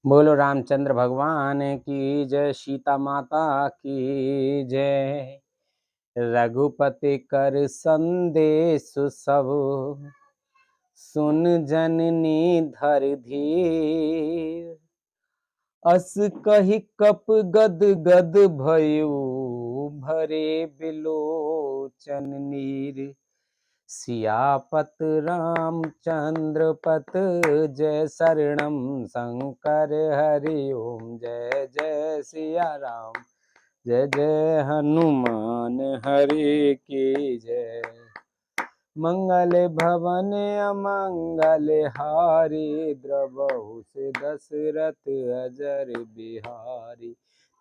बोलो रामचंद्र भगवान की जय, सीता माता की जय। रघुपति कर संदेश सब, सुन जननी धर धीर। अस कहि कप गद गद भयो, भरे बिलोचन नीर। सियापत रामचंद्र पत, जय शरणम शंकर हरि ओम। जय जय सिया राम, जय जय हनुमान हरि की जय। मंगल भवन अमंगल हारी, द्रवहु से दशरथ अजर बिहारी।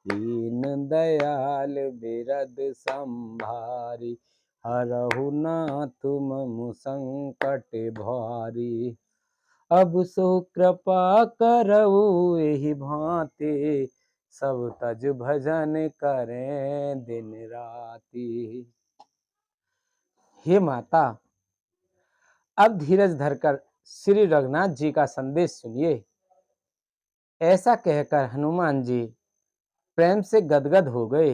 दीन दयाल बिरद संभारी, हरहु नाथ मम संकट भारी। अब सो कृपा करऊ एहि भांति, सब तज भजन करें दिन राति। हे माता, अब धीरज धरकर श्री रघुनाथ जी का संदेश सुनिए। ऐसा कहकर हनुमान जी प्रेम से गदगद हो गए।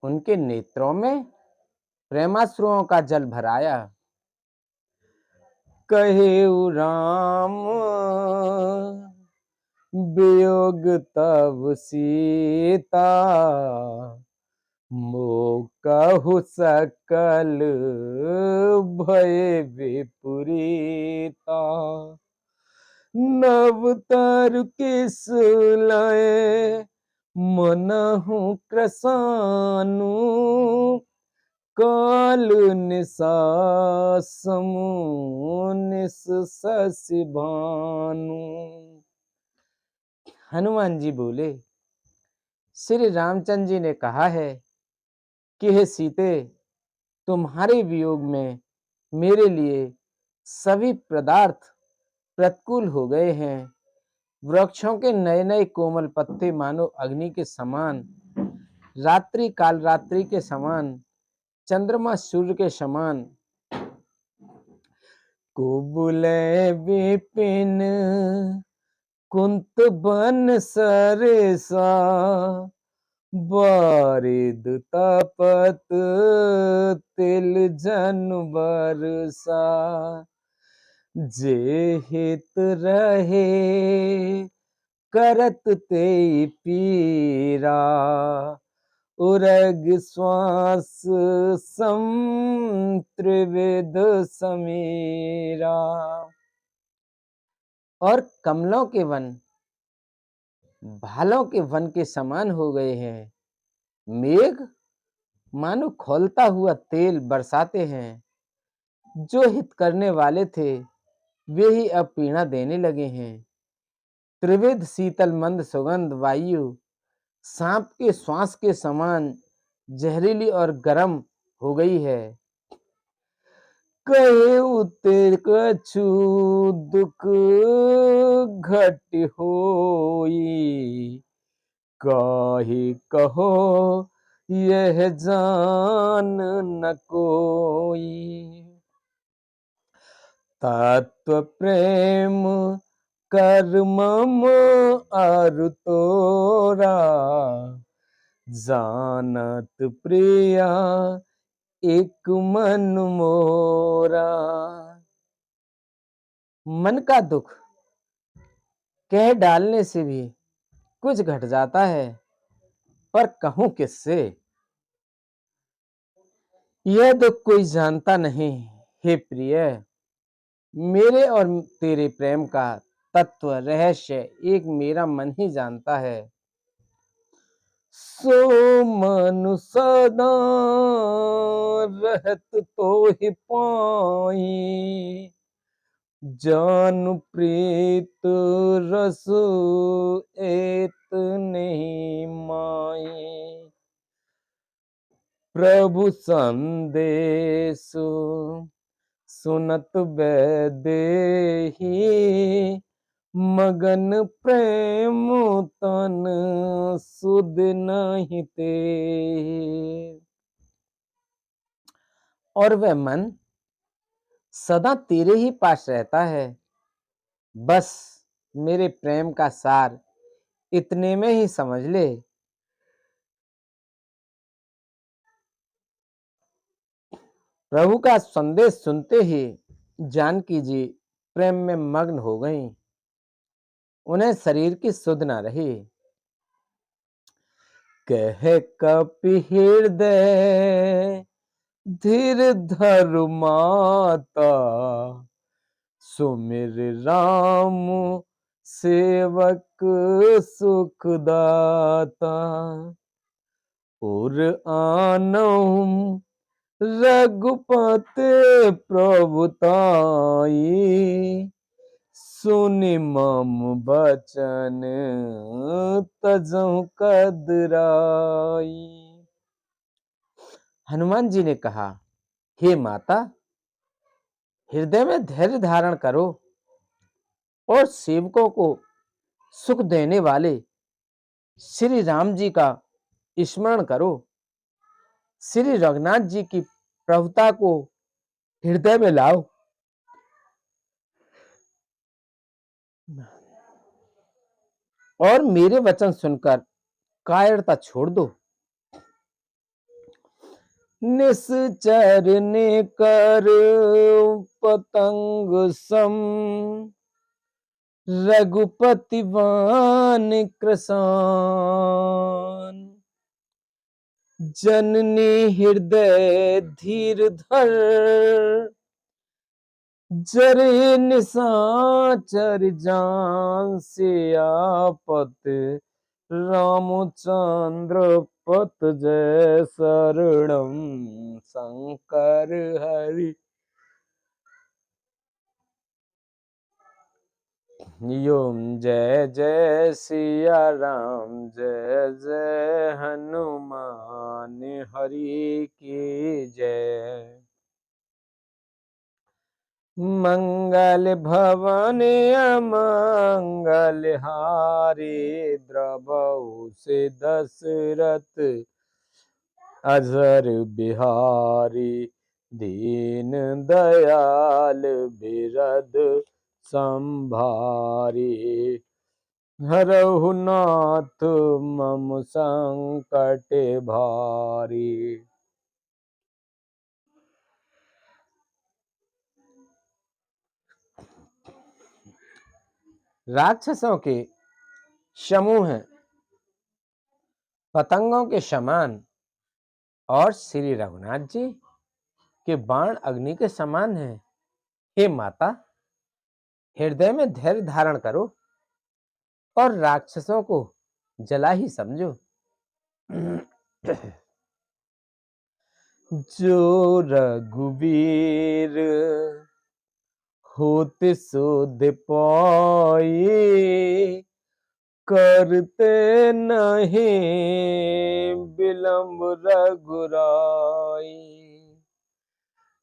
उनके नेत्रों में प्रेमाश्रुओं का जल भराया। कहेउ राम वियोग तब सीता, मोकहु सकल भय विपरीता। नव तर किस लय मनहु क्रसानु, काल निसा निस शशि भानु। हनुमान जी बोले, श्री रामचंद्र जी ने कहा है कि हे सीते, तुम्हारे वियोग में मेरे लिए सभी पदार्थ प्रतिकूल हो गए हैं। वृक्षों के नए नए कोमल पत्ते मानो अग्नि के समान, रात्रि काल रात्रि के समान, चंद्रमा सूर्य के समान। कुबुले विपिन कुंत बन सरेसा, बारिद तपत तिल जन बरसा। जे हित रहे करत ते पीरा, उरग श्वास सम त्रिविध समीरा। और कमलों के वन भालों के वन के समान हो गए हैं। मेघ मानो खौलता हुआ तेल बरसाते हैं। जो हित करने वाले थे वे ही अब पीड़ा देने लगे हैं। त्रिविध शीतल मंद सुगंध वायु सांप के श्वास के समान जहरीली और गर्म हो गई है। कहेउ ते कछु दुख घट होई, काहि कहो यह जान न कोई। तत्व प्रेम कर मम अरु तोरा, जानत प्रिया एक मन मोरा। मन का दुख कह डालने से भी कुछ घट जाता है, पर कहूं किससे? यह दुख कोई जानता नहीं। हे प्रिय, मेरे और तेरे प्रेम का तत्व रहस्य एक मेरा मन ही जानता है। सो मनु सदा रहत तो ही पाई, जान प्रीत रस एत नहीं माई। प्रभु संदेश सुनत बैदेही, मगन प्रेम तन सुध नहीं ते। और वह मन सदा तेरे ही पास रहता है। बस मेरे प्रेम का सार इतने में ही समझ ले। प्रभु का संदेश सुनते ही जानकी जी प्रेम में मग्न हो गईं। उन्हें शरीर की सुध न रही। कह कपि हृदय धीर धरु माता, सुमिर राम सेवक सुखदाता। और आनहु रघुपति प्रभुताई, सुनि मम बचन तजहु कदराई। हनुमान जी ने कहा, हे माता, हृदय में धैर्य धारण करो और सेवकों को सुख देने वाले श्री राम जी का स्मरण करो। श्री रघुनाथ जी की प्रभुता को हृदय में लाओ। और मेरे वचन सुनकर कायरता छोड़ दो। निश्चर ने कर पतंग सम, रघुपति बान कृसान। जननी हृदय धीर धर, जरे निशाचर जान से आपत। रामचंद्र पत जय शरणम शंकर हरि। योम जय जय सिया राम, जय जय हनुमान हरि की जय। मंगल भवन अमंगल हारी, द्रवहु से दशरथ अजर बिहारी। दीन दयाल बिरद संभारी, हरहु नाथ मम संकट भारी। राक्षसों के समूह पतंगों के समान और श्री रघुनाथ जी के बाण अग्नि के समान हैं। हे माता, हृदय में धैर्य धारण करो और राक्षसों को जला ही समझो। जो रघुवीर होत सोध पाई, करते नहीं विलंब रघुराई।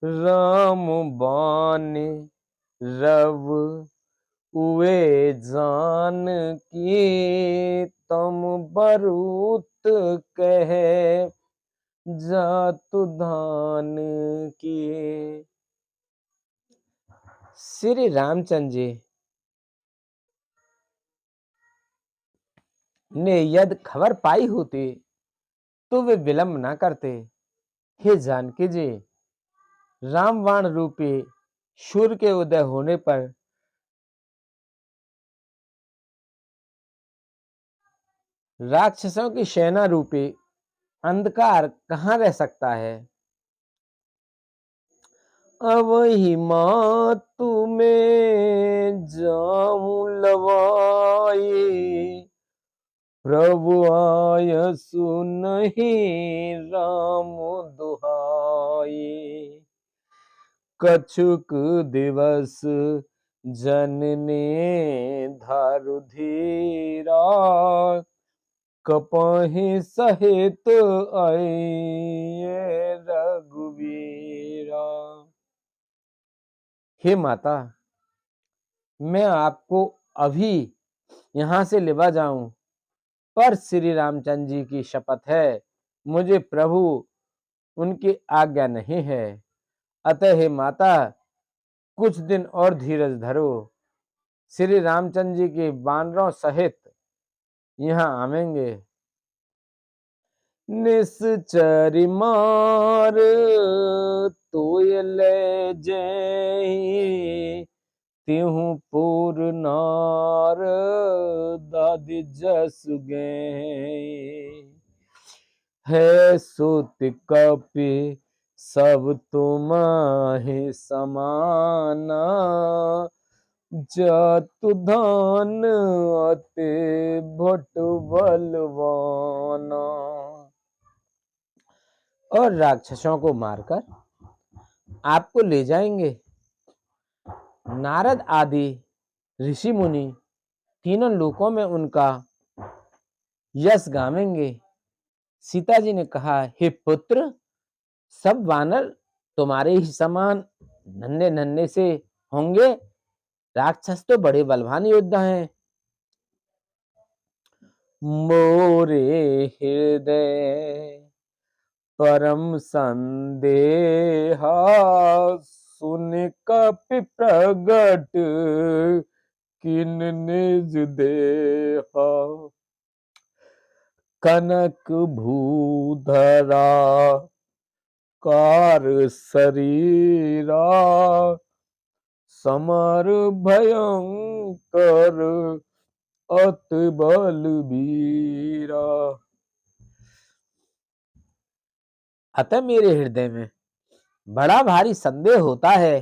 राम बाण रव उए जान की, तुम बरूत कहे जातु धान की। श्री रामचंद्र जी ने यदि खबर पाई होती तो वे विलंब ना करते। हे जानकी जी, रामबाण रूपी सूर्य के उदय होने पर राक्षसों की सेना रूपी अंधकार कहां रह सकता है। अवहि मातु में जाऊं लवाई, प्रभु आय सुनहि राम दुहाई। कछुक दिवस जननी धारु धीरा, कपहि सहित आए रघुवीरा। हे माता, मैं आपको अभी यहां से लेवा जाऊं, पर श्री रामचंद्र जी की शपथ है, मुझे प्रभु उनकी आज्ञा नहीं है। अतः हे माता, कुछ दिन और धीरज धरो। श्री रामचंद्र जी के वानरों सहित यहाँ आवेंगे। निश्चरी मार तोय ले जय, तिहु पुर नार दादि जस गए। है सुत कपि सब तुम्हि समाना, जतु धन अति भट बलवाना। और राक्षसों को मारकर आपको ले जाएंगे। नारद आदि ऋषि मुनि तीनों लोकों में उनका यश गावेंगे। सीता जी ने कहा, हे पुत्र, सब वानर तुम्हारे ही समान नन्हे नन्हे से होंगे, राक्षस तो बड़े बलवान योद्धा हैं। मोरे हृदय परम संदेहा, सुन कपि प्रगट किन निज देहा। कनक भूधरा कार शरीरा, समर भयंकर अति बलबीरा। अतः मेरे हृदय में बड़ा भारी संदेह होता है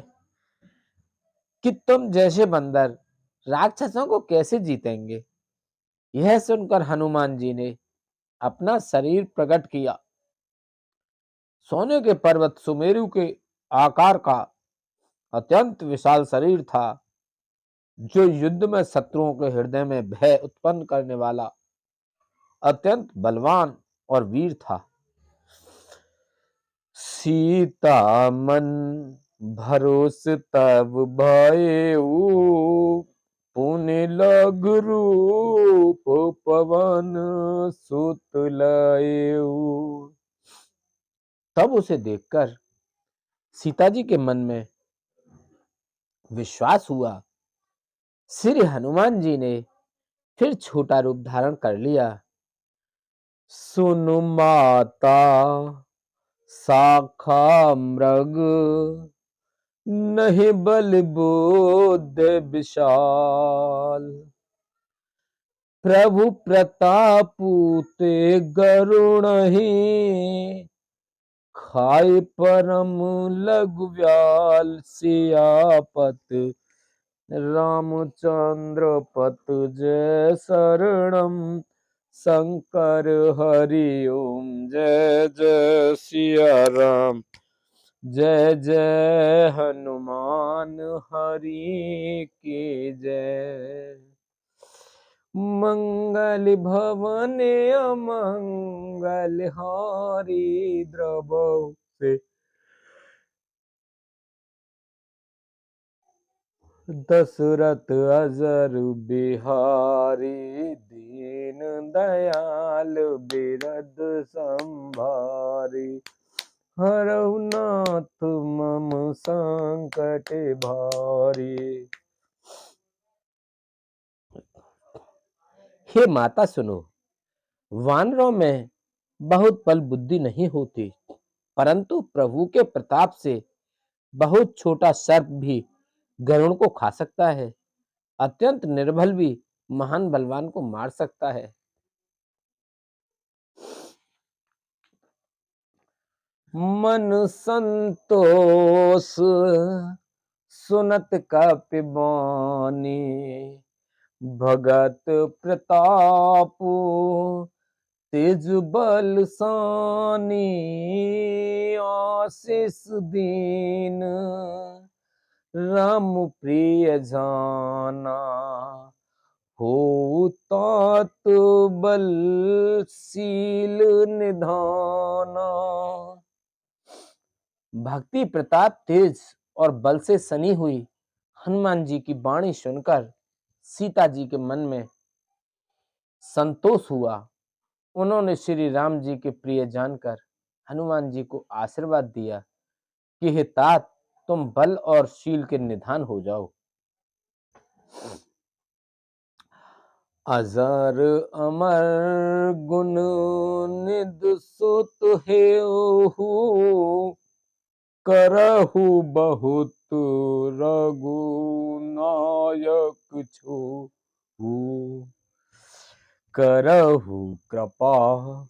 कि तुम जैसे बंदर राक्षसों को कैसे जीतेंगे। यह सुनकर हनुमान जी ने अपना शरीर प्रकट किया। सोने के पर्वत सुमेरु के आकार का अत्यंत विशाल शरीर था, जो युद्ध में शत्रुओं के हृदय में भय उत्पन्न करने वाला अत्यंत बलवान और वीर था। सीता मन भरोस तब भयउ, पुनि लघु रूप पवन सुत लयउ। तब उसे देखकर सीता जी के मन में विश्वास हुआ। श्री हनुमान जी ने फिर छोटा रूप धारण कर लिया। सुनु माता शाखा मृग, नहीं बल बुद्धि विशाल। प्रभु प्रतापु ते गरुणहि, खाय परम लघु व्याल। सियापत रामचंद्र पत जय शरणम, शंकर हरि ओम। जय जय सिया राम, जय जय हनुमान हरि की जय। मंगल भवन अमंगल हारी, द्रवहु से दशरथ अजर बिहारी। दीन दयाल बिरद संभारी, हरहु नाथ मम संकट भारी। हे माता सुनो, वानरों में बहुत बल बुद्धि नहीं होती, परंतु प्रभु के प्रताप से बहुत छोटा सर्प भी गरुड़ को खा सकता है। अत्यंत निर्बल भी महान बलवान को मार सकता है। मन संतोष सुनत कपि बानी, भगत प्रतापु तेज बल सानी। आशीष दीन राम प्रिय जाना, हो तात बलशील निधाना। भक्ति प्रताप तेज और बल से सनी हुई हनुमान जी की वाणी सुनकर सीता जी के मन में संतोष हुआ। उन्होंने श्री राम जी के प्रिय जानकर हनुमान जी को आशीर्वाद दिया कि हे तात, तुम बल और शील के निधान हो जाओ। अजर अमर गुण निधि सुत हेहु, करहु बहुत रघुनायक छूहु। करहु कृपा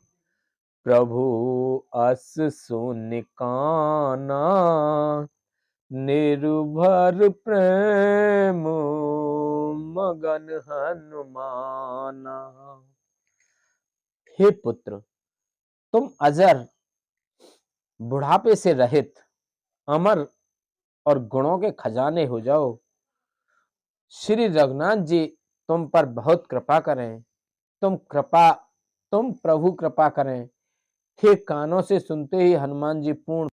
प्रभु अस सुनिकाना, निर्भर प्रेम मगन हनुमाना। हे पुत्र, तुम अजर, बुढ़ापे से रहित, अमर और गुणों के खजाने हो जाओ। श्री रघुनाथ जी तुम पर बहुत कृपा करें। तुम प्रभु कृपा करें। हे कानों से सुनते ही हनुमान जी पूर्ण